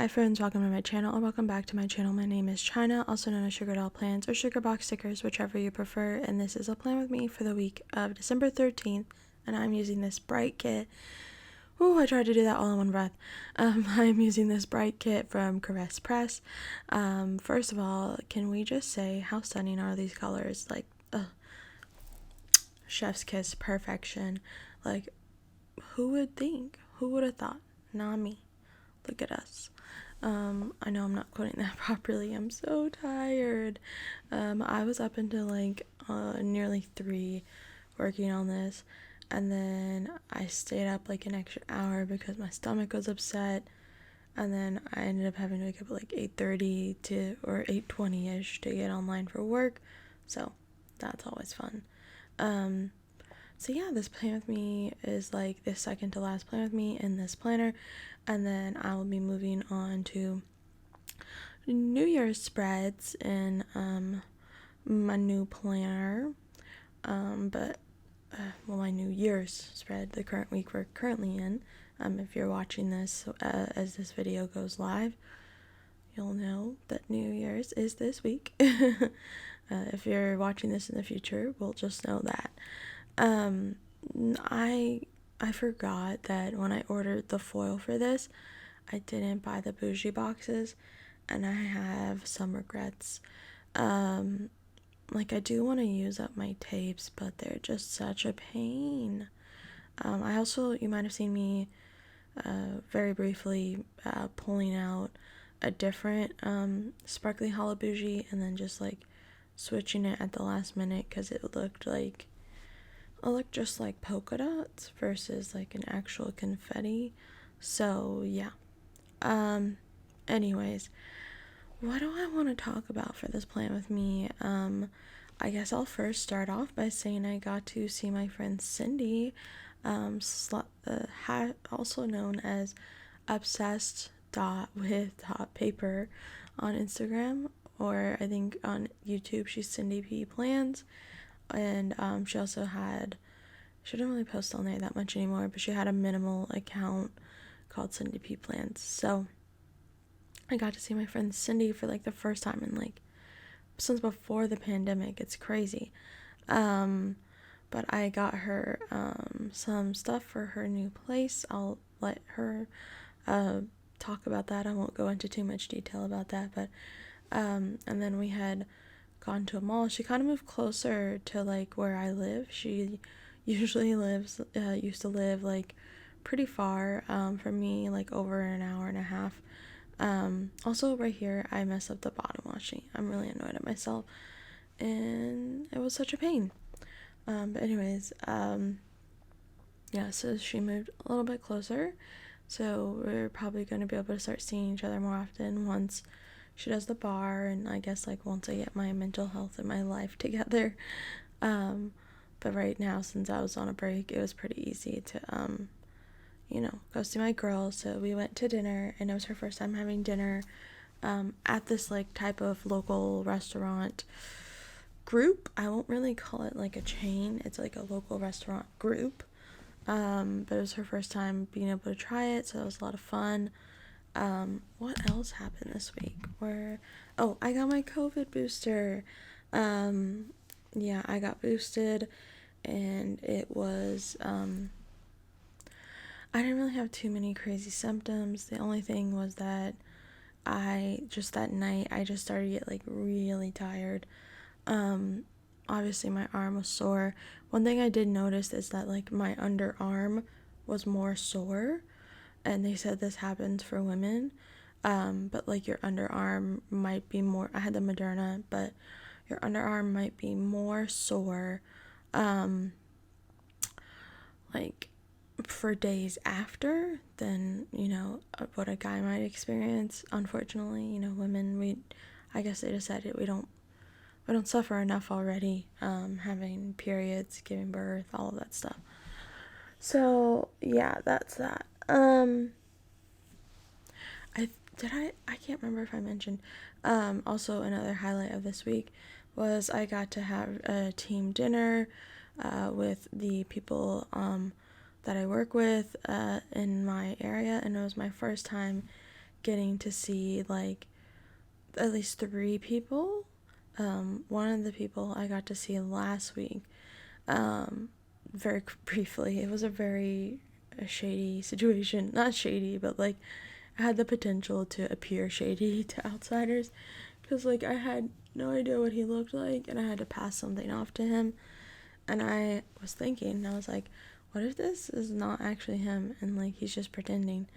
Hi friends, welcome to my channel, or welcome back to my channel. My name is China, also known as Sugar Doll Plans or Sugar Box Stickers, whichever you prefer, and this is a plan with me for the week of December 13th, and I'm using this bright kit. Ooh, I tried to do that all in one breath. I'm using this bright kit from CaressPress. First of all, can we just say how stunning are these colors? Like, chef's kiss perfection. Like, who would think? Who would have thought? Not me. Look at us. I know I'm not quoting that properly. I'm so tired. I was up until nearly 3 working on this, and then I stayed up like an extra hour because my stomach was upset, and then I ended up having to wake up at like 8:30 or 8:20ish to get online for work, so that's always fun. So yeah, this plan with me is like the second to last plan with me in this planner, and then I will be moving on to New Year's spreads in my new planner. My New Year's spread, the current week we're currently in. If you're watching this as this video goes live, you'll know that New Year's is this week. If you're watching this in the future, we'll just know that. I forgot that when I ordered the foil for this, I didn't buy the bougie boxes, and I have some regrets. I do want to use up my tapes, but they're just such a pain. You might have seen me very briefly pulling out a different sparkly hollow bougie and then just like switching it at the last minute because it looked just like polka dots versus like an actual confetti. So yeah. Anyways, what do I want to talk about for this plan with me? I guess I'll first start off by saying I got to see my friend Cindy, also known as obsessed with dot paper on Instagram, or I think on YouTube she's Cindy P Plans. And she also she didn't really post on there that much anymore, but she had a minimal account called Cindy P Plans. So I got to see my friend Cindy for like the first time in since before the pandemic. It's crazy. But I got her some stuff for her new place. I'll let her talk about that. I won't go into too much detail about that, but and then we had gone to a mall. She kind of moved closer to like where I live. She used to live like pretty far from me, like over an hour and a half. Also right here I messed up the bottom washing. I'm really annoyed at myself, and it was such a pain. But anyways, yeah, so she moved a little bit closer, so we're probably going to be able to start seeing each other more often once she does the bar, and I guess like once I get my mental health and my life together. But right now, since I was on a break, it was pretty easy to go see my girl. So we went to dinner, and it was her first time having dinner at this like type of local restaurant group. I won't really call it like a chain. It's like a local restaurant group. But it was her first time being able to try it, so it was a lot of fun. What else happened this week? I got my COVID booster. Yeah, I got boosted, and it was, I didn't really have too many crazy symptoms. The only thing was that that night, I just started to get like really tired. Obviously my arm was sore. One thing I did notice is that like my underarm was more sore, and they said this happens for women, but like your underarm might be more, I had the Moderna, but your underarm might be more sore like for days after than what a guy might experience. Unfortunately, women, I guess they decided we don't suffer enough already, having periods, giving birth, all of that stuff. So yeah, that's that. I can't remember if I mentioned, also another highlight of this week was I got to have a team dinner with the people that I work with in my area, and it was my first time getting to see like at least 3 people. One of the people I got to see last week, very briefly. It was a shady situation. Not shady, but like it had the potential to appear shady to outsiders, because like I had no idea what he looked like, and I had to pass something off to him. And I was thinking, I was like, what if this is not actually him and like he's just pretending?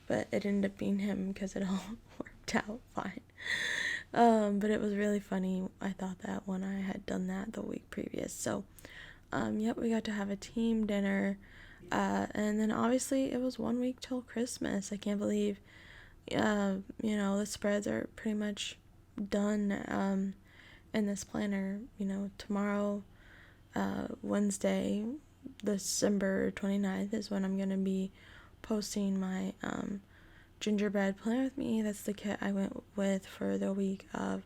But it ended up being him because it all worked out fine. But it was really funny. I thought that when I had done that the week previous. So, yep, we got to have a team dinner. And then obviously it was 1 week till Christmas. I can't believe, the spreads are pretty much done, in this planner. Tomorrow, Wednesday, December 29th is when I'm going to be posting my, gingerbread plan with me. That's the kit I went with for the week of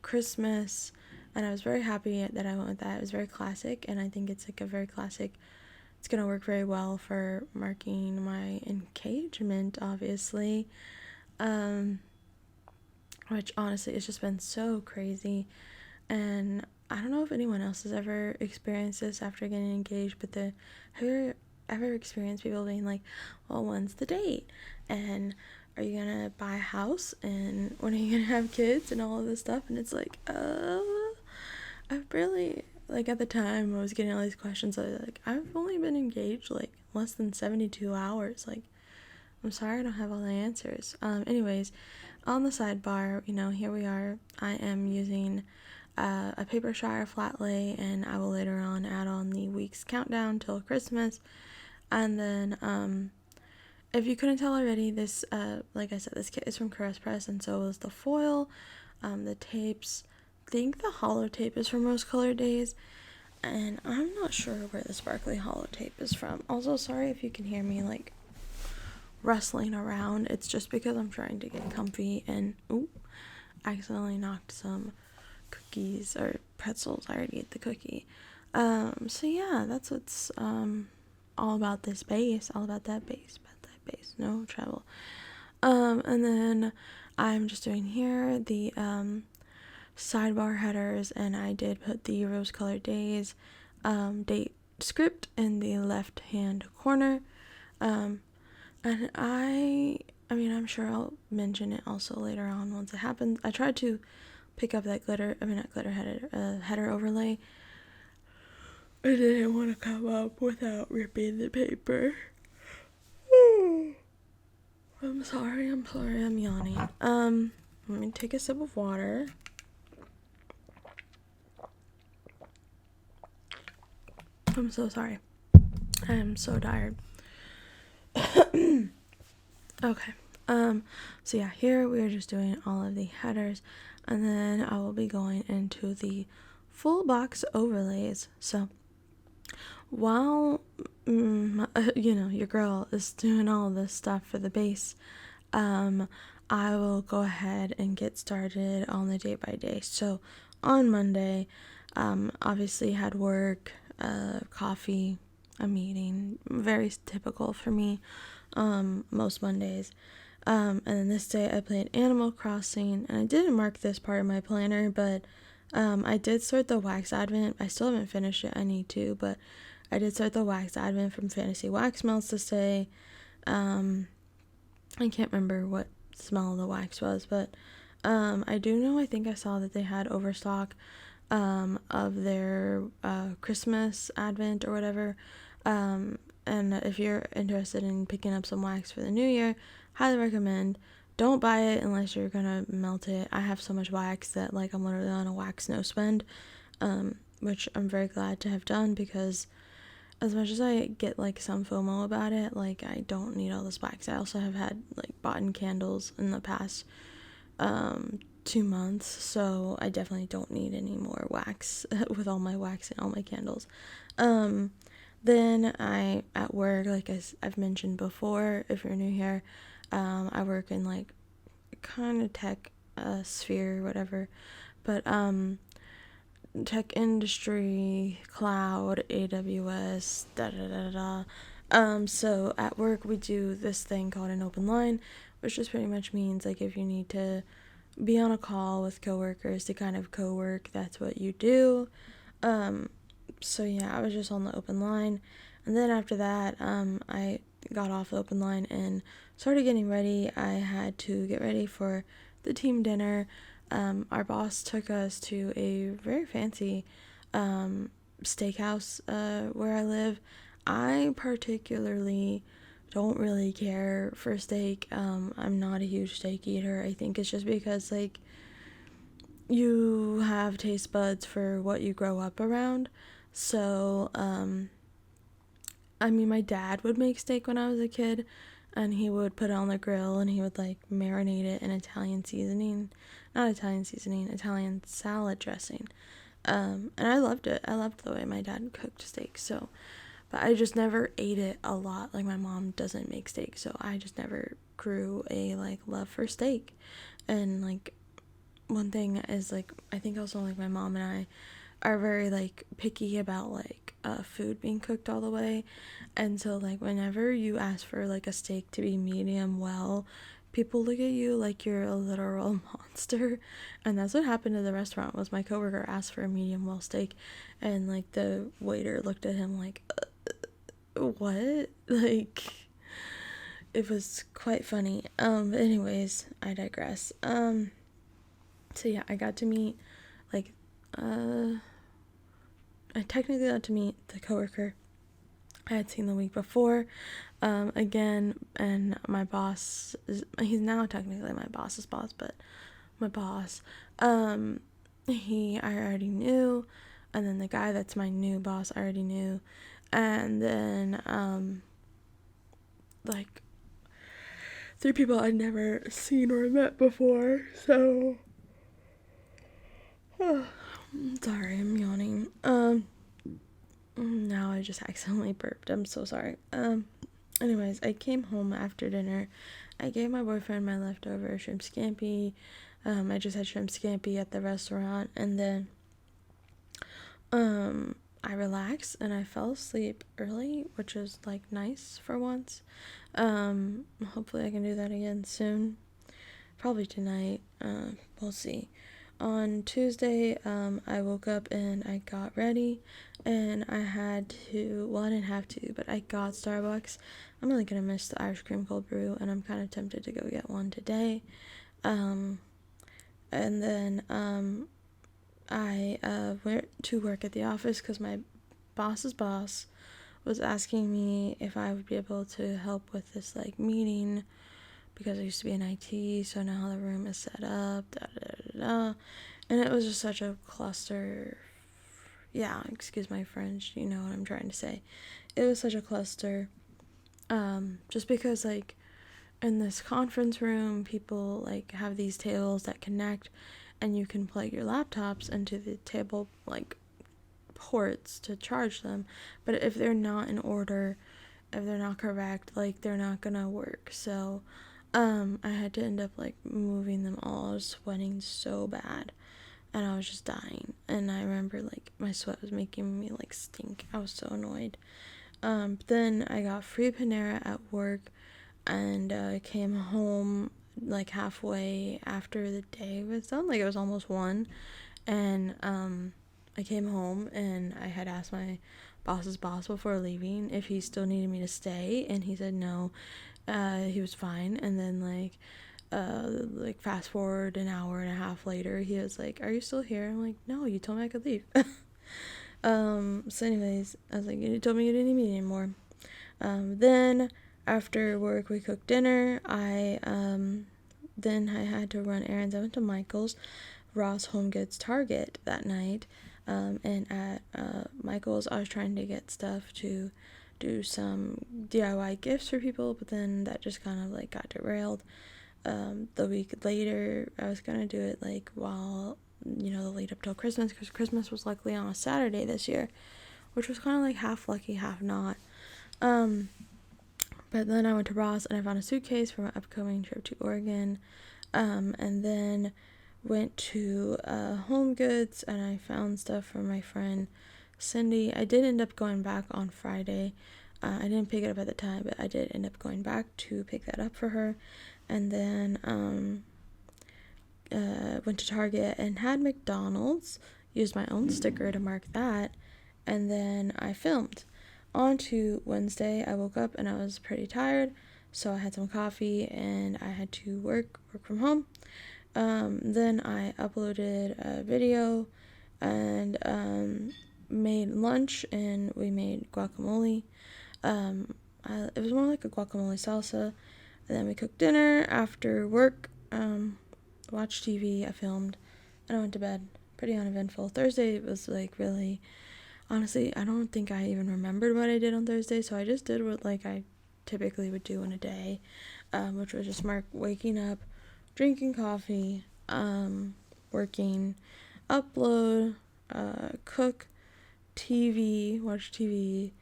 Christmas, and I was very happy that I went with that. It was very classic, and I think it's like a very classic. It's gonna work very well for marking my engagement, obviously, which honestly it's just been so crazy. And I don't know if anyone else has ever experienced this after getting engaged, but have you ever experienced people being like, well, when's the date? And are you gonna buy a house? And when are you gonna have kids? And all of this stuff. And it's like, I've really, like, at the time I was getting all these questions. I was like, I've only been engaged like less than 72 hours. Like, I'm sorry I don't have all the answers. Anyways, on the sidebar, here we are. I am using a paper shire flat lay, and I will later on add on the week's countdown till Christmas. And then, if you couldn't tell already, this, like I said, this kit is from CaressPress, and so is the foil, the tapes. I think the hollow tape is from Rose Colored Days, and I'm not sure where the sparkly hollow tape is from. Also, sorry if you can hear me, like, rustling around. It's just because I'm trying to get comfy, and, accidentally knocked some cookies or pretzels. I already ate the cookie. So yeah, that's what's, all about this base, all about that base, no trouble. And then I'm just doing here the sidebar headers, and I did put the Rose Colored Days date script in the left hand corner. And I'm sure I'll mention it also later on once it happens. I tried to pick up that header overlay. I didn't want to come up without ripping the paper. I'm sorry, I'm yawning. Let me take a sip of water. I'm so sorry. I am so tired. Okay. So yeah, here we are just doing all of the headers, and then I will be going into the full box overlays. So while your girl is doing all this stuff for the base, I will go ahead and get started on the day by day. So on Monday, obviously had work, coffee, a meeting, very typical for me, most Mondays. And then this day I played Animal Crossing, and I didn't mark this part of my planner, but I did start the wax advent. I still haven't finished it. I need to, but I did start the wax advent from Fantasy Wax Melts this day. I can't remember what smell the wax was, but I do know, I think I saw that they had overstock of their Christmas advent or whatever. And if you're interested in picking up some wax for the new year, highly recommend. Don't buy it unless you're gonna melt it. I have so much wax that like I'm literally on a wax no spend, which I'm very glad to have done, because as much as I get like some FOMO about it, like I don't need all this wax. I also have had like bought in candles in the past 2 months, so I definitely don't need any more wax with all my wax and all my candles. Then I, at work, like I've mentioned before, if you're new here, I work in like kind of tech sphere, whatever, but tech industry, cloud, AWS, so at work we do this thing called an open line, which just pretty much means like if you need to be on a call with coworkers to kind of co-work, that's what you do. So yeah, I was just on the open line, and then after that, I got off the open line and started getting ready. I had to get ready for the team dinner. Our boss took us to a very fancy steakhouse where I live. I particularly don't really care for steak. I'm not a huge steak eater. I think it's just because like you have taste buds for what you grow up around. So I mean, my dad would make steak when I was a kid, and he would put it on the grill and he would like marinate it in Italian seasoning, not Italian seasoning, Italian salad dressing. And I loved it. I loved the way my dad cooked steak. So, but I just never ate it a lot. Like my mom doesn't make steak, so I just never grew a like love for steak. And like one thing is like I think also like my mom and I are very like picky about like food being cooked all the way, and so like whenever you ask for like a steak to be medium well, people look at you like you're a literal monster. And that's what happened to the restaurant. Was my coworker asked for a medium well steak, and like the waiter looked at him like what, like it was quite funny. But anyways, I digress. So yeah, I got to meet like I technically got to meet the coworker I had seen the week before, again, and my boss he's now technically my boss's boss, but my boss, I already knew, and then the guy that's my new boss I already knew, and then, like, 3 people I'd never seen or met before, so, sorry, I'm yawning, now I just accidentally burped, I'm so sorry. Anyways, I came home after dinner. I gave my boyfriend my leftover shrimp scampi. I just had shrimp scampi at the restaurant, and then I relaxed and I fell asleep early, which was like nice for once. Hopefully I can do that again soon. Probably tonight. We'll see. On Tuesday, I woke up and I got ready, and I had to, well, I didn't have to, but I got Starbucks. I'm really gonna miss the Irish cream cold brew, and I'm kind of tempted to go get one today. And then I went to work at the office because my boss's boss was asking me if I would be able to help with this like meeting, because I used to be in IT, so now the room is set up, and it was just such a cluster. Yeah, excuse my French, you know what I'm trying to say. It was such a cluster, just because like in this conference room, people like have these tables that connect, and you can plug your laptops into the table like ports to charge them, but if they're not in order, if they're not correct, like they're not gonna work. So I had to end up like moving them all. I was sweating so bad and I was just dying, and I remember like my sweat was making me like stink. I was so annoyed. But then I got free Panera at work, and came home like halfway after the day was done. Like it was almost 1, and I came home and I had asked my boss's boss before leaving if he still needed me to stay, and he said no. He was fine. And then like fast forward an hour and a half later, he was like, "Are you still here?" I'm like, "No, you told me I could leave." So anyways, I was like, "You told me you didn't need me anymore." Then after work we cooked dinner. Then I had to run errands. I went to Michael's, Ross, Home Goods, Target that night. And at Michael's I was trying to get stuff to do some DIY gifts for people, but then that just kind of like got derailed. The week later I was gonna do it like while, you know, the lead up till Christmas, because Christmas was luckily on a Saturday this year, which was kind of like half lucky, half not. But then I went to Ross and I found a suitcase for my upcoming trip to Oregon, and then went to Home Goods and I found stuff for my friend Cindy. I did end up going back on Friday, I didn't pick it up at the time, but I did end up going back to pick that up for her. And then went to Target and had McDonald's, used my own sticker to mark that, and then I filmed. On to Wednesday, I woke up and I was pretty tired, so I had some coffee and I had to work from home. Then I uploaded a video and made lunch, and we made guacamole. It was more like a guacamole salsa. And then we cooked dinner after work, watched TV, I filmed, and I went to bed. Pretty uneventful. Thursday was like really, honestly, I don't think I even remembered what I did on Thursday, so I just did what like I typically would do in a day, which was just waking up, drinking coffee, working, upload, cook, watch TV,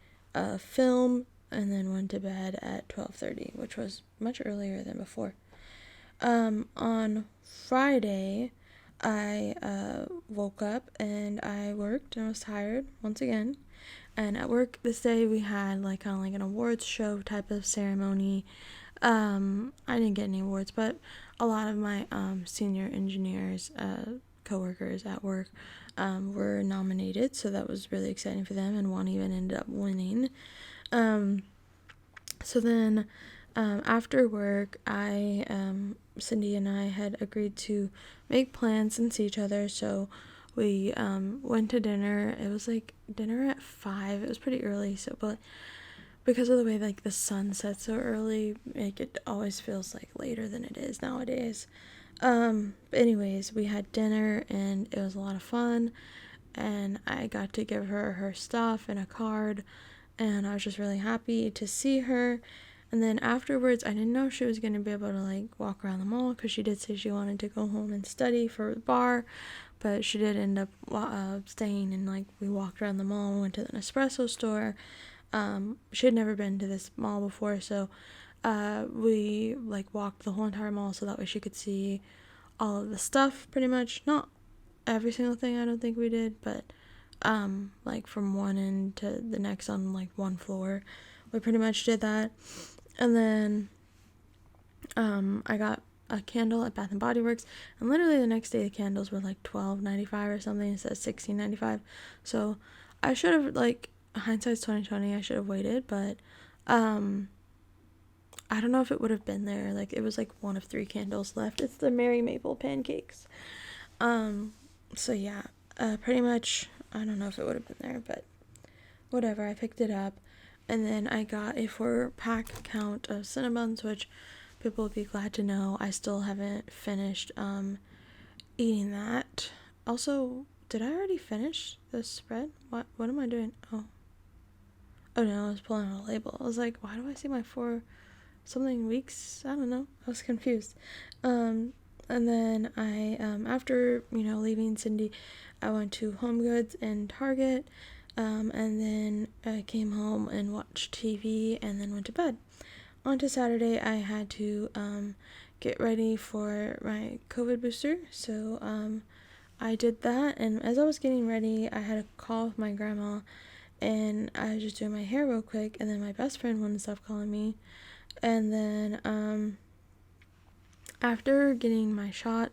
film, and then went to bed at 12:30, which was much earlier than before. On Friday, I woke up and I worked and I was tired once again. And at work this day we had like kind of like an awards show type of ceremony. I didn't get any awards, but a lot of my senior engineers, coworkers at work, were nominated, so that was really exciting for them, and one even ended up winning. So then after work, Cindy and I had agreed to make plans and see each other, so we went to dinner. It was like dinner at 5. It was pretty early, so but because of the way like the sun sets so early, like it always feels like later than it is nowadays. But anyways, we had dinner and it was a lot of fun, and I got to give her stuff and a card, and I was just really happy to see her. And then afterwards, I didn't know if she was going to be able to like walk around the mall, because she did say she wanted to go home and study for the bar, but she did end up staying, and like we walked around the mall and went to the Nespresso store. She had never been to this mall before, so we like walked the whole entire mall so that way she could see all of the stuff pretty much. Not every single thing, I don't think we did, but like from one end to the next on like one floor, we pretty much did that. And then I got a candle at Bath and Body Works, and literally the next day the candles were like $12.95 or something instead of $16.95. So I should have, like, hindsight's 2020, I should have waited, but I don't know if it would have been there. Like, it was like one of 3 candles left. It's the Mary Maple pancakes. So yeah, pretty much I don't know if it would have been there, but whatever, I picked it up. And then I got a 4-pack count of Cinnabons, which people would be glad to know I still haven't finished eating that. Also, did I already finish the spread? What am I doing? Oh no, I was pulling out a label. I was like, why do I see my 4 something weeks? I don't know. I was confused. And then I after leaving Cindy, I went to Home Goods and Target. And then I came home and watched TV and then went to bed. On to Saturday, I had to get ready for my COVID booster. So I did that, and as I was getting ready, I had a call with my grandma, and I was just doing my hair real quick, and then my best friend wouldn't stop calling me. And then after getting my shot,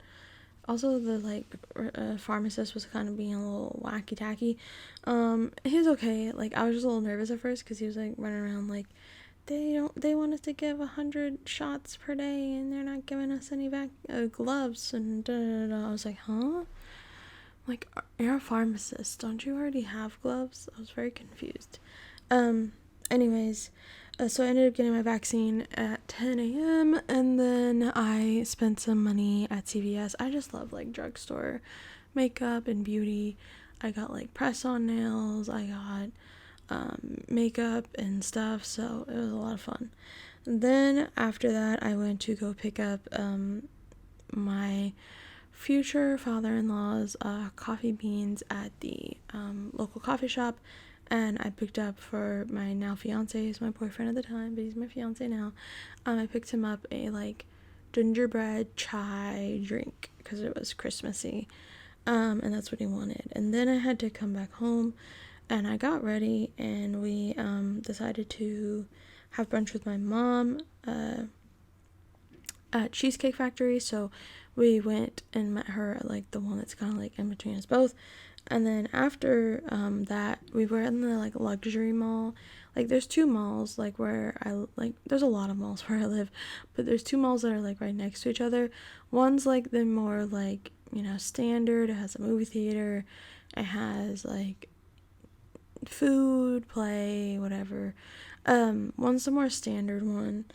also the pharmacist was kind of being a little wacky tacky. He was okay. Like, I was just a little nervous at first because he was like running around like, they want us to give 100 shots per day and they're not giving us any gloves and da da da. I was like, huh? Like, you're a pharmacist, don't you already have gloves? I was very confused. Anyways, so I ended up getting my vaccine at 10 a.m. and then I spent some money at CVS. I just love like drugstore makeup and beauty. I got like press-on nails. I got makeup and stuff, so it was a lot of fun. Then after that, I went to go pick up my future father-in-law's coffee beans at the local coffee shop, and I picked up for my now fiance. He's my boyfriend at the time, but he's my fiance now. I picked him up a like gingerbread chai drink because it was Christmassy, and that's what he wanted. And then I had to come back home and I got ready, and we decided to have brunch with my mom at Cheesecake Factory. So we went and met her at like the one that's kind of like in between us both. And then after that, we were in the like luxury mall. Like there's two malls like where I like, there's a lot of malls where I live, but there's two malls that are like right next to each other. One's like the more like, you know, standard. It has a movie theater. It has like food, play, whatever. One's the more standard one.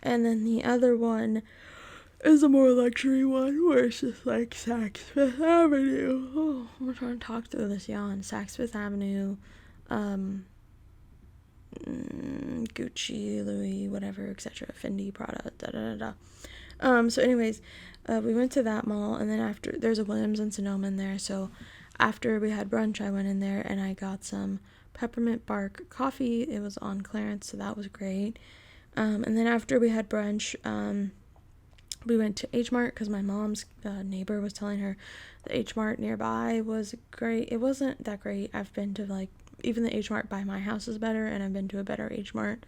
And then the other one is a more luxury one where it's just like Saks Fifth Avenue. Oh, I'm trying to talk through this yawn. Saks Fifth Avenue, Gucci, Louis, whatever, etc. Fendi, Prada, da da da da. So anyways, we went to that mall, and then after, there's a Williams and Sonoma in there, so after we had brunch, I went in there and I got some peppermint bark coffee. It was on clearance, so that was great. And then after we had brunch, we went to H Mart because my mom's neighbor was telling her the H Mart nearby was great. It wasn't that great. I've been to like, even the H Mart by my house is better, and I've been to a better H Mart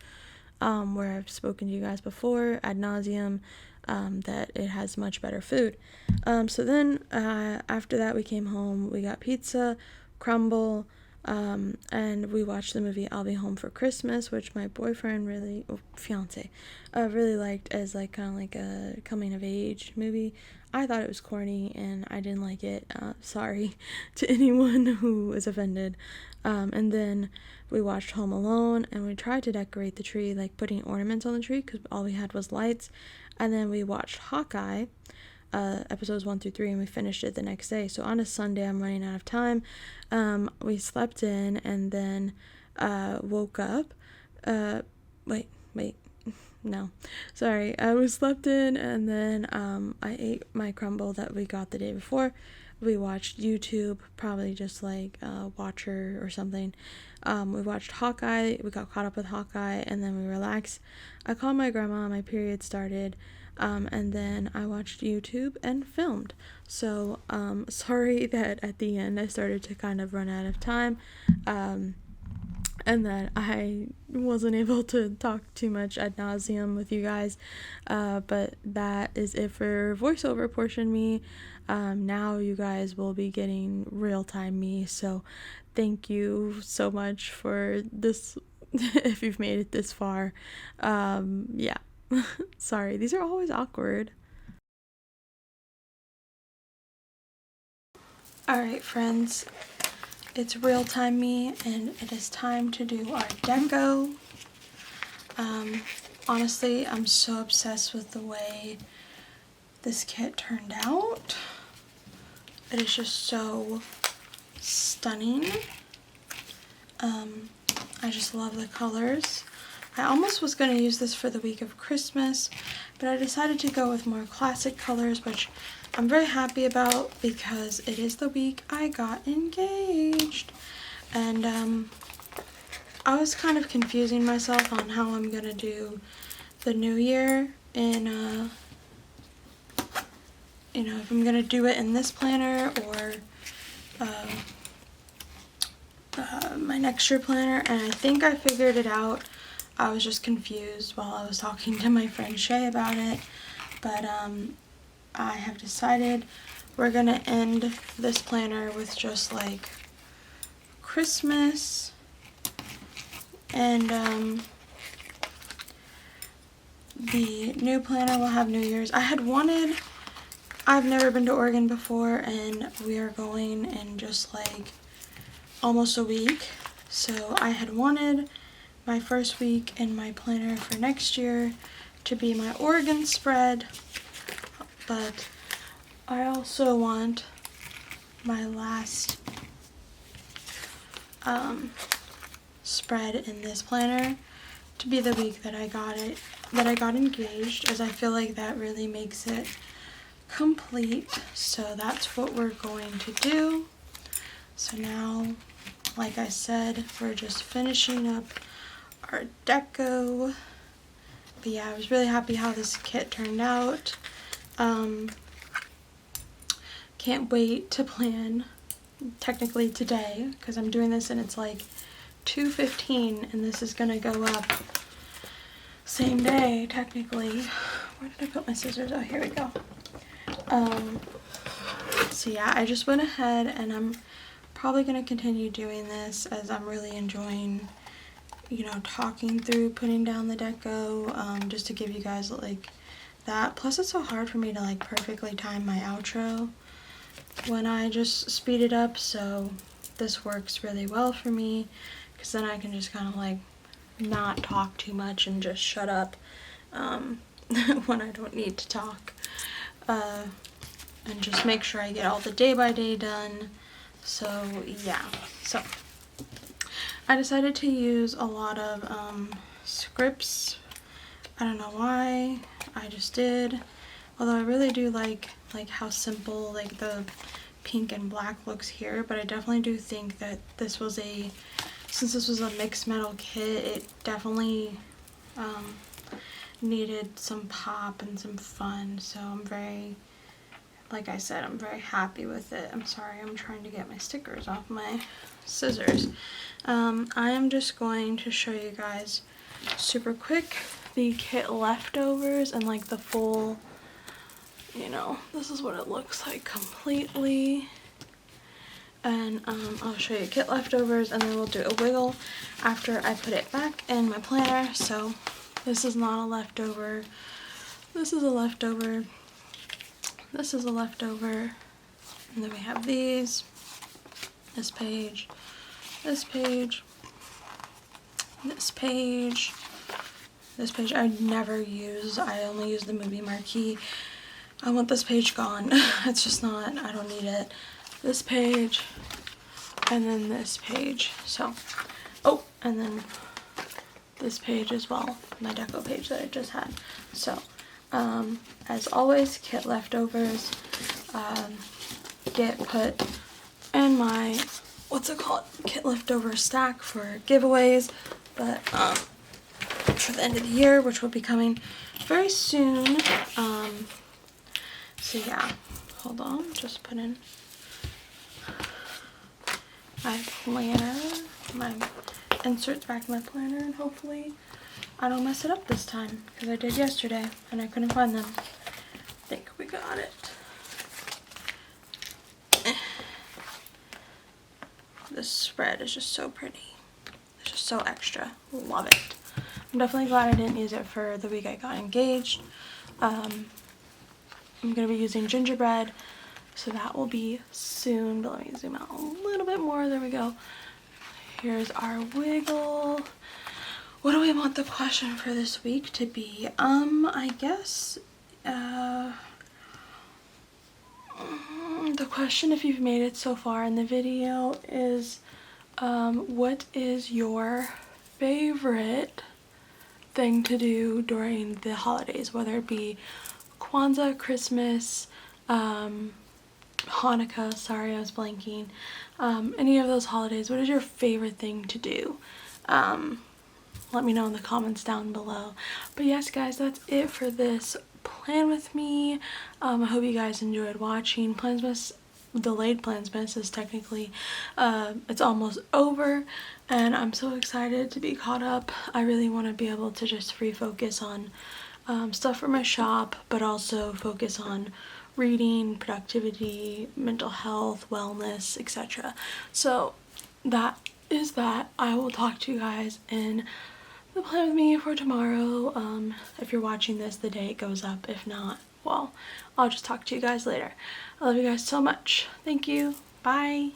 where I've spoken to you guys before ad nauseum, that it has much better food. So then after that we came home, we got pizza, crumble, and we watched the movie I'll Be Home for Christmas, which my boyfriend fiance really liked as like kind of like a coming of age movie. I thought it was corny and I didn't like it. Sorry to anyone who was offended. And then we watched Home Alone, and we tried to decorate the tree, like putting ornaments on the tree because all we had was lights. And then we watched Hawkeye, episodes 1 through 3, and we finished it the next day. So on a Sunday, I'm running out of time. We slept in and then woke up. No, sorry. We slept in, and then I ate my crumble that we got the day before. We watched YouTube, probably just like Watcher or something. We watched Hawkeye. We got caught up with Hawkeye, and then we relaxed. I called my grandma. My period started. And then I watched YouTube and filmed. So, sorry that at the end I started to kind of run out of time, and that I wasn't able to talk too much ad nauseum with you guys, but that is it for voiceover portion me. Now you guys will be getting real-time me, so thank you so much for this, if you've made it this far. Yeah. Sorry, these are always awkward. Alright, friends, it's real time me, and it is time to do our deco. Honestly, I'm so obsessed with the way this kit turned out. It is just so stunning. I just love the colors. I almost was going to use this for the week of Christmas, but I decided to go with more classic colors, which I'm very happy about because it is the week I got engaged. And I was kind of confusing myself on how I'm going to do the new year in, if I'm going to do it in this planner or my next year planner, and I think I figured it out. I was just confused while I was talking to my friend Shay about it, but I have decided we're gonna end this planner with just like Christmas and the new planner will have New Year's. I've never been to Oregon before, and we are going in just like almost a week, so I had wanted my first week in my planner for next year to be my Oregon spread, but I also want my last spread in this planner to be the week that I got engaged, as I feel like that really makes it complete. So that's what we're going to do. So now, like I said, we're just finishing up our deco. But yeah, I was really happy how this kit turned out. Can't wait to plan technically today, because I'm doing this and it's like 2:15, and this is gonna go up same day technically. Where did I put my scissors? Oh, here we go. So yeah, I just went ahead, and I'm probably gonna continue doing this as I'm really enjoying, you know, talking through putting down the deco, just to give you guys like that. Plus it's so hard for me to like perfectly time my outro when I just speed it up, so this works really well for me, because then I can just kind of like not talk too much and just shut up when I don't need to talk, and just make sure I get all the day by day done. So yeah, so I decided to use a lot of scripts. I don't know why, I just did. Although I really do like how simple like the pink and black looks here, but I definitely do think that this was since this was a mixed metal kit, it definitely needed some pop and some fun. So I'm very, like I said, I'm very happy with it. I'm sorry, I'm trying to get my stickers off my scissors. I am just going to show you guys super quick the kit leftovers and like the full, you know, this is what it looks like completely. And I'll show you kit leftovers, and then we'll do a wiggle after I put it back in my planner. So this is not a leftover, this is a leftover, this is a leftover, and then we have these, this page, this page, this page, this page I never use. I only use the movie marquee. I want this page gone. It's just not, I don't need it. This page, and then this page. So, oh, and then this page as well, my deco page that I just had. So, as always, kit leftovers get put in my, what's it called, kit leftover stack for giveaways, but for the end of the year, which will be coming very soon. So yeah, hold on, just put in my planner, my inserts back in my planner, and hopefully I don't mess it up this time, because I did yesterday and I couldn't find them. I think we got it. This spread is just so pretty. It's just so extra. Love it. I'm definitely glad I didn't use it for the week I got engaged. I'm going to be using gingerbread, so that will be soon, but let me zoom out a little bit more. There we go. Here's our wiggle. What do we want the question for this week to be? I guess the question, if you've made it so far in the video, is what is your favorite thing to do during the holidays, whether it be Kwanzaa, Christmas, Hanukkah, sorry I was blanking, any of those holidays. What is your favorite thing to do? Let me know in the comments down below. But yes guys, that's it for this plan with me. I hope you guys enjoyed watching. Plansmas, delayed Plansmas is technically, it's almost over, and I'm so excited to be caught up. I really want to be able to just refocus on stuff for my shop, but also focus on reading, productivity, mental health, wellness, etc. So that is that. I will talk to you guys in the plan with me for tomorrow. If you're watching this the day it goes up, if not, well, I'll just talk to you guys later. I love you guys so much. Thank you. Bye.